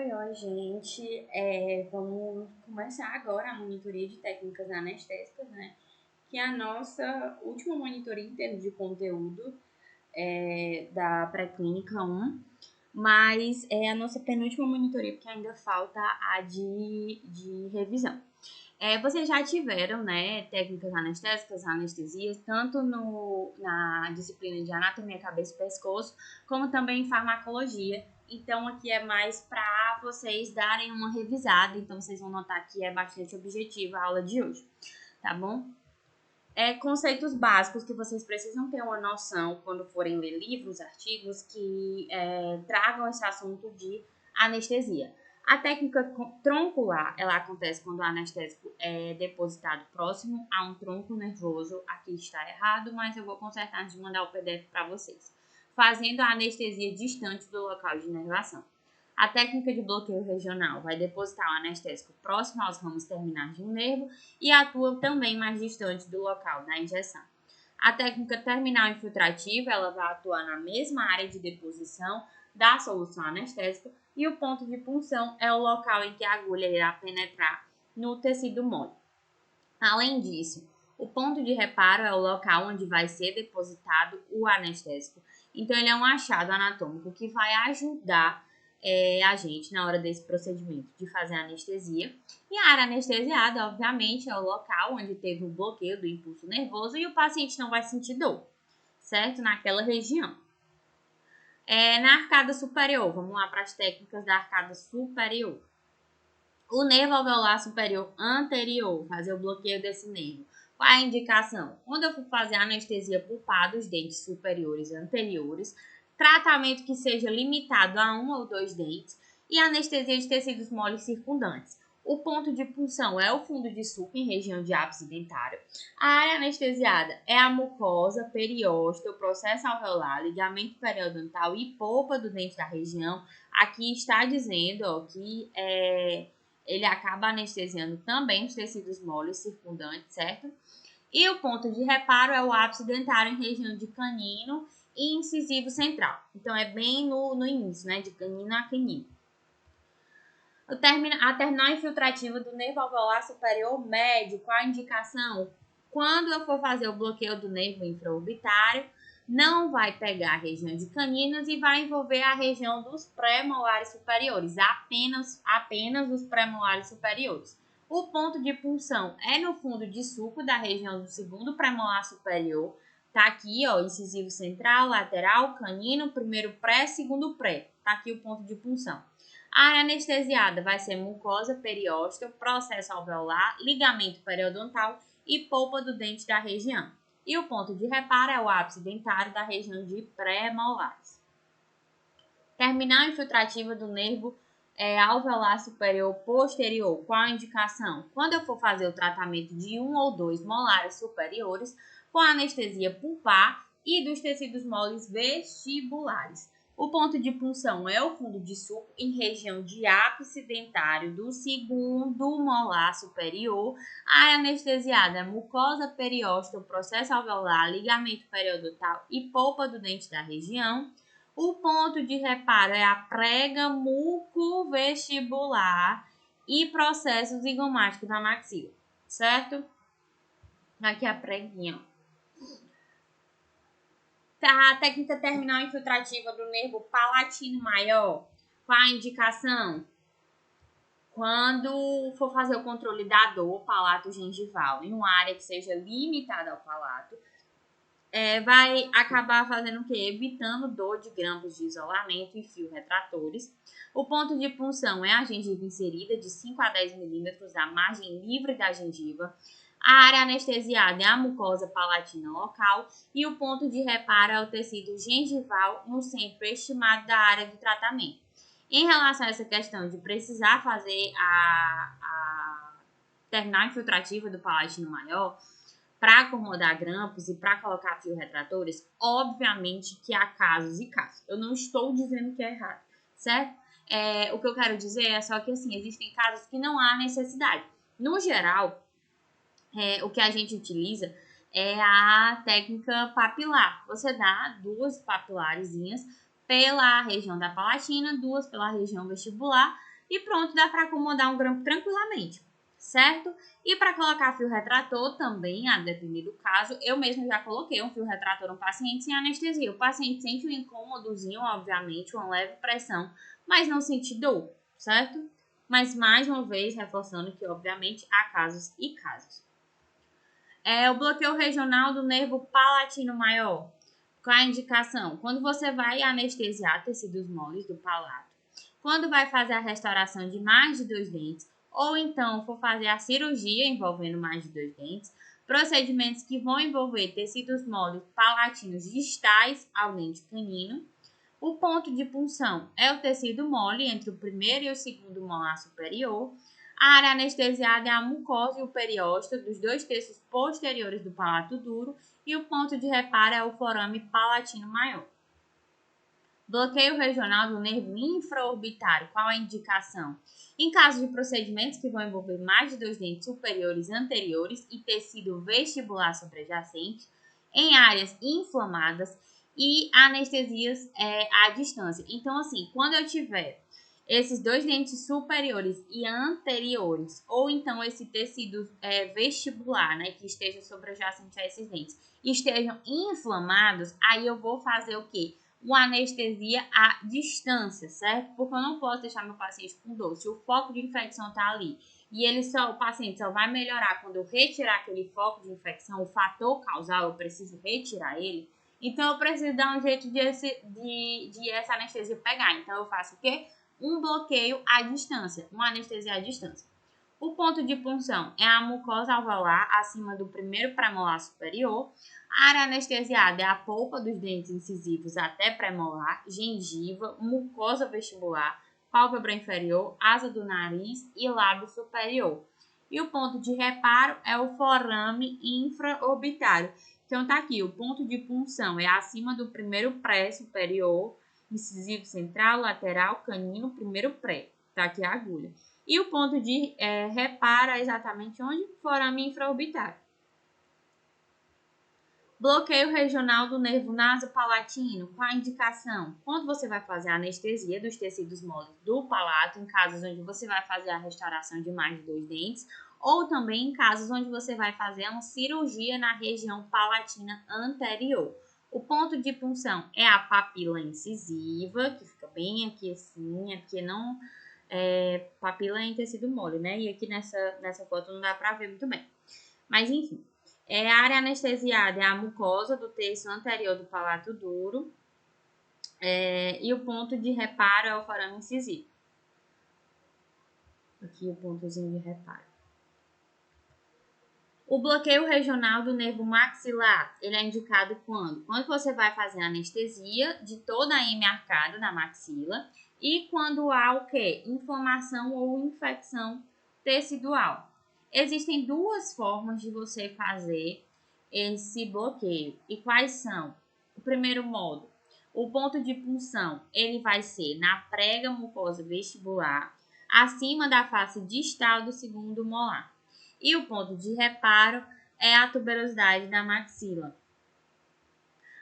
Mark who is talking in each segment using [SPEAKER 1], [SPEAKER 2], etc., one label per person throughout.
[SPEAKER 1] Oi, gente. Vamos começar agora a monitoria de técnicas anestésicas, né? Que é a nossa última monitoria em termos de conteúdo da pré-clínica 1, mas é a nossa penúltima monitoria, porque ainda falta a de revisão. Vocês já tiveram, né, técnicas anestésicas, anestesias, tanto na disciplina de anatomia, cabeça e pescoço, como também em farmacologia. Então, aqui é mais para vocês darem uma revisada. Então, vocês vão notar que é bastante objetiva a aula de hoje, tá bom? Conceitos básicos que vocês precisam ter uma noção quando forem ler livros, artigos que tragam esse assunto de anestesia. A técnica troncular, ela acontece quando o anestésico é depositado próximo a um tronco nervoso. Aqui está errado, mas eu vou consertar antes de mandar o PDF para vocês. Fazendo a anestesia distante do local de inervação. A técnica de bloqueio regional vai depositar o anestésico próximo aos ramos terminais de um nervo e atua também mais distante do local da injeção. A técnica terminal infiltrativa, ela vai atuar na mesma área de deposição da solução anestésica e o ponto de punção é o local em que a agulha irá penetrar no tecido mole. Além disso, o ponto de reparo é o local onde vai ser depositado o anestésico. Então, ele é um achado anatômico que vai ajudar a gente na hora desse procedimento de fazer a anestesia. E a área anestesiada, obviamente, é o local onde teve o bloqueio do impulso nervoso e o paciente não vai sentir dor, certo? Naquela região. Na arcada superior, vamos lá para as técnicas da arcada superior. O nervo alveolar superior anterior, fazer o bloqueio desse nervo. Qual é a indicação? Quando eu for fazer anestesia pulpar dos dentes superiores e anteriores, tratamento que seja limitado a 1 ou 2 dentes e anestesia de tecidos moles circundantes. O ponto de punção é o fundo de sulco em região de ápice dentário. A área anestesiada é a mucosa, periósteo, processo alveolar, ligamento periodontal e polpa do dente da região. Aqui está dizendo que ele acaba anestesiando também os tecidos moles circundantes, certo? E o ponto de reparo é o ápice dentário em região de canino e incisivo central. Então, é bem no início, né? De canino a canino. A terminal infiltrativa do nervo alveolar superior médio, qual a indicação? Quando eu for fazer o bloqueio do nervo infraorbitário, não vai pegar a região de caninos e vai envolver a região dos pré-molares superiores, apenas os pré-molares superiores. O ponto de punção é no fundo de sulco da região do segundo pré-molar superior. Tá aqui, ó, incisivo central, lateral, canino, primeiro pré, segundo pré. Tá aqui o ponto de punção. A área anestesiada vai ser mucosa, periósteo, processo alveolar, ligamento periodontal e polpa do dente da região. E o ponto de reparo é o ápice dentário da região de pré-molares. Terminal infiltrativa do nervo alveolar superior posterior. Qual a indicação? Quando eu for fazer o tratamento de 1 ou 2 molares superiores com anestesia pulpar e dos tecidos moles vestibulares. O ponto de punção é o fundo de sulco em região de ápice dentário do segundo molar superior. A área anestesiada é mucosa, periósteo, processo alveolar, ligamento periodontal e polpa do dente da região. O ponto de reparo é a prega mucovestibular e processo zigomático da maxila, certo? Aqui a preguinha. A técnica terminal infiltrativa do nervo palatino maior. Qual a indicação? Quando for fazer o controle da dor palato-gengival em uma área que seja limitada ao palato, vai acabar fazendo o quê? Evitando dor de grampos de isolamento e fio retratores. O ponto de punção é a gengiva inserida de 5 a 10 milímetros da margem livre da gengiva. A área anestesiada é a mucosa palatina local e o ponto de reparo é o tecido gengival no centro estimado da área de tratamento. Em relação a essa questão de precisar fazer a terminal infiltrativa do palatino maior, para acomodar grampos e para colocar fio retratores, obviamente que há casos e casos. Eu não estou dizendo que é errado, certo? O que eu quero dizer é só que, assim, existem casos que não há necessidade. No geral, o que a gente utiliza é a técnica papilar. Você dá 2 papilarezinhas pela região da palatina, 2 pela região vestibular e pronto, dá para acomodar um grampo tranquilamente, certo? E para colocar fio retrator também, a depender do caso, eu mesmo já coloquei um fio retrator no paciente sem anestesia. O paciente sente um incômodozinho, obviamente, uma leve pressão, mas não sente dor, certo? Mas mais uma vez, reforçando que, obviamente, há casos e casos. O bloqueio regional do nervo palatino maior. Qual a indicação? Quando você vai anestesiar tecidos moles do palato, quando vai fazer a restauração de mais de 2 dentes, ou então for fazer a cirurgia envolvendo mais de 2 dentes, procedimentos que vão envolver tecidos moles palatinos distais ao dente canino. O ponto de punção é o tecido mole entre o primeiro e o segundo molar superior. A área anestesiada é a mucosa e o periósteo dos 2 terços posteriores do palato duro e o ponto de reparo é o forame palatino maior. Bloqueio regional do nervo infraorbitário. Qual a indicação? Em caso de procedimentos que vão envolver mais de 2 dentes superiores anteriores e tecido vestibular sobrejacente, em áreas inflamadas e anestesias à distância. Então, assim, quando eu tiver esses 2 dentes superiores e anteriores, ou então esse tecido vestibular, né, que esteja sobrejacente a esses dentes, estejam inflamados, aí eu vou fazer o quê? Uma anestesia à distância, certo? Porque eu não posso deixar meu paciente com dor. Se o foco de infecção está ali e o paciente só vai melhorar quando eu retirar aquele foco de infecção, o fator causal, eu preciso retirar ele. Então, eu preciso dar um jeito de essa anestesia pegar. Então, eu faço o quê? Um bloqueio à distância, uma anestesia à distância. O ponto de punção é a mucosa alveolar acima do primeiro premolar superior. A área anestesiada é a polpa dos dentes incisivos até premolar, gengiva, mucosa vestibular, pálpebra inferior, asa do nariz e lábio superior. E o ponto de reparo é o forame infraorbitário. Então tá aqui, o ponto de punção é acima do primeiro pré superior, incisivo central, lateral, canino, primeiro pré. Tá aqui a agulha. E o ponto de reparo é exatamente onde? Forame infraorbitário. Bloqueio regional do nervo nasopalatino. Qual a indicação? Quando você vai fazer a anestesia dos tecidos moles do palato, em casos onde você vai fazer a restauração de mais de 2 dentes, ou também em casos onde você vai fazer uma cirurgia na região palatina anterior. O ponto de punção é a papila incisiva, que fica bem aqui assim, porque não papila em tecido mole, né? E aqui nessa foto não dá pra ver muito bem. Mas enfim. A área anestesiada é a mucosa do terço anterior do palato duro e o ponto de reparo é o forame incisivo. Aqui o pontozinho de reparo. O bloqueio regional do nervo maxilar, ele é indicado quando? Quando você vai fazer a anestesia de toda a heme arcada da maxila e quando há o quê? Inflamação ou infecção tecidual. Existem 2 formas de você fazer esse bloqueio. E quais são? O primeiro modo, o ponto de punção, ele vai ser na prega mucosa vestibular, acima da face distal do segundo molar. E o ponto de reparo é a tuberosidade da maxila.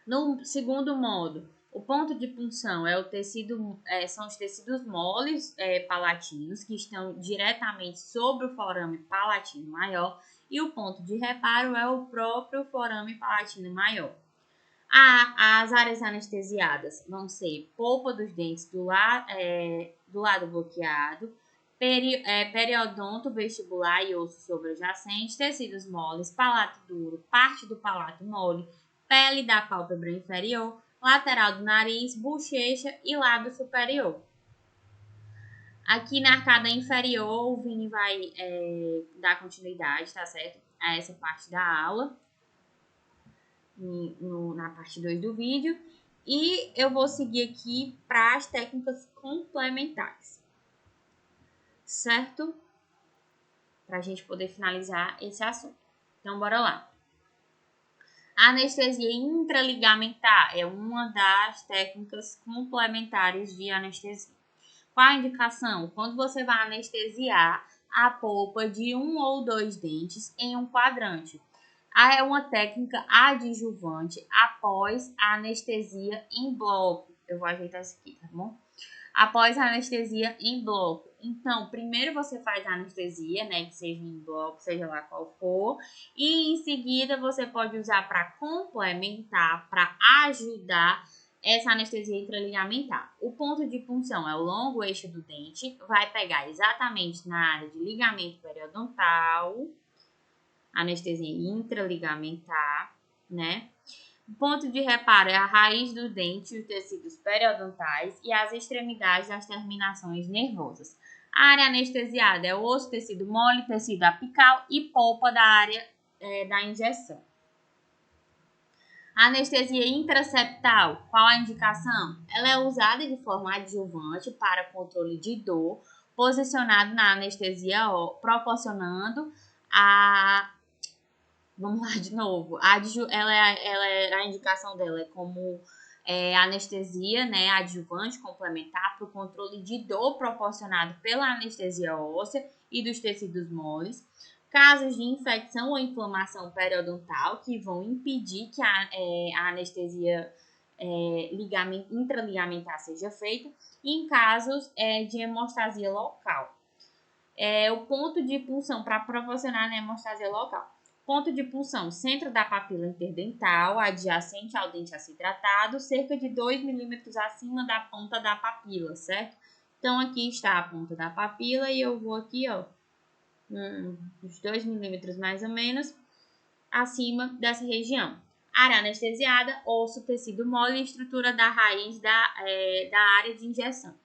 [SPEAKER 1] No segundo modo, o ponto de punção são os tecidos moles palatinos, que estão diretamente sobre o forame palatino maior, e o ponto de reparo é o próprio forame palatino maior. As áreas anestesiadas vão ser polpa dos dentes do lado bloqueado, periodonto vestibular e osso sobrejacente, tecidos moles, palato duro, parte do palato mole, pele da pálpebra inferior, lateral do nariz, bochecha e lábio superior. Aqui na arcada inferior, o Vini vai dar continuidade, tá certo? A essa parte da aula, na parte 2 do vídeo. E eu vou seguir aqui para as técnicas complementares, certo? Para a gente poder finalizar esse assunto. Então, bora lá. A anestesia intraligamentar é uma das técnicas complementares de anestesia. Qual a indicação? Quando você vai anestesiar a polpa de 1 ou 2 dentes em um quadrante. É uma técnica adjuvante após a anestesia em bloco. Eu vou ajeitar isso aqui, tá bom? Após a anestesia em bloco. Então, primeiro você faz a anestesia, né, que seja em bloco, seja lá qual for, e em seguida você pode usar para complementar, para ajudar essa anestesia intraligamentar. O ponto de punção é o longo eixo do dente, vai pegar exatamente na área de ligamento periodontal, anestesia intraligamentar, né? O ponto de reparo é a raiz do dente, os tecidos periodontais e as extremidades das terminações nervosas. A área anestesiada é o osso, tecido mole, tecido apical e polpa da área da injeção. Anestesia intraceptal, qual a indicação? Ela é usada de forma adjuvante para controle de dor, posicionado na anestesia, proporcionando a... Vamos lá de novo. A indicação dela é como anestesia, né, adjuvante complementar para o controle de dor proporcionado pela anestesia óssea e dos tecidos moles. Casos de infecção ou inflamação periodontal que vão impedir que a anestesia intraligamentar seja feita, e em casos de hemostasia local. O ponto de punção para proporcionar a hemostasia local. Ponto de punção, centro da papila interdental, adjacente ao dente a ser tratado, cerca de 2 milímetros acima da ponta da papila, certo? Então, aqui está a ponta da papila e eu vou aqui, ó, uns 2 milímetros mais ou menos, acima dessa região. Área anestesiada, osso, tecido mole e estrutura da raiz da área de injeção.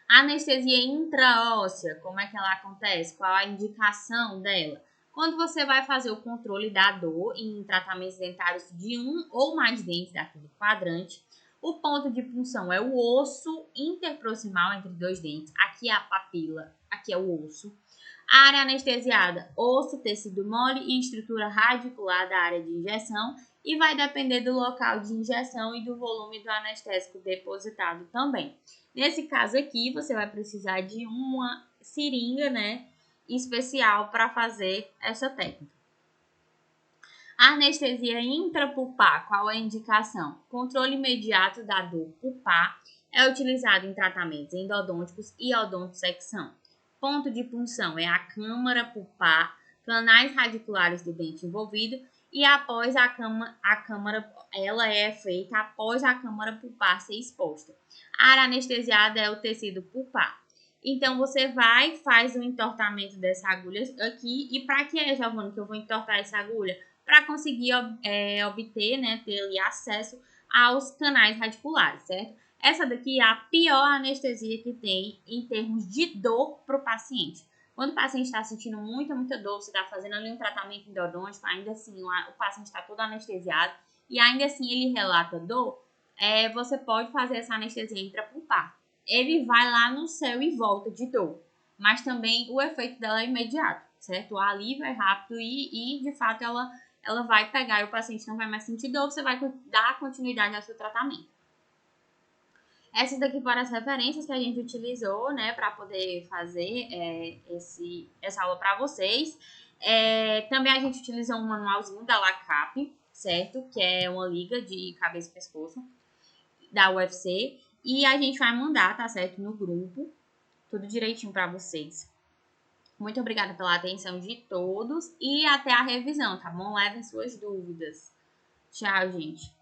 [SPEAKER 1] Anestesia intraóssea, como é que ela acontece? Qual a indicação dela? Quando você vai fazer o controle da dor em tratamentos dentários de um ou mais dentes daquele quadrante, o ponto de punção é o osso interproximal entre dois dentes. Aqui é a papila, aqui é o osso. A área anestesiada, osso, tecido mole e estrutura radicular da área de injeção, e vai depender do local de injeção e do volume do anestésico depositado também. Nesse caso aqui, você vai precisar de uma seringa, né, especial para fazer essa técnica. Anestesia intrapulpar, qual é a indicação? Controle imediato da dor pulpar, é utilizado em tratamentos endodônticos e odontosecção. Ponto de punção é a câmara pulpar, canais radiculares do dente envolvido, e após a câmara, ela é feita após a câmara pulpar ser exposta. A área anestesiada é o tecido pulpar. Então, você faz o entortamento dessa agulha aqui. E para que é, Giovana, que eu vou entortar essa agulha? Para conseguir obter, né, ter ali acesso aos canais radiculares, certo? Essa daqui é a pior anestesia que tem em termos de dor para o paciente. Quando o paciente está sentindo muita dor, você está fazendo ali um tratamento endodôntico, ainda assim o paciente está todo anestesiado e ainda assim ele relata dor, você pode fazer essa anestesia intrapulpar. Ele vai lá no céu e volta de dor, mas também o efeito dela é imediato, certo? O alívio é rápido e de fato ela vai pegar e o paciente não vai mais sentir dor, você vai dar continuidade ao seu tratamento. Essas daqui foram as referências que a gente utilizou, né, para poder fazer essa aula para vocês. Também a gente utilizou um manualzinho da LACAP, certo? Que é uma liga de cabeça e pescoço da UFC. E a gente vai mandar, tá certo? No grupo, tudo direitinho para vocês. Muito obrigada pela atenção de todos e até a revisão, tá bom? Levem suas dúvidas. Tchau, gente.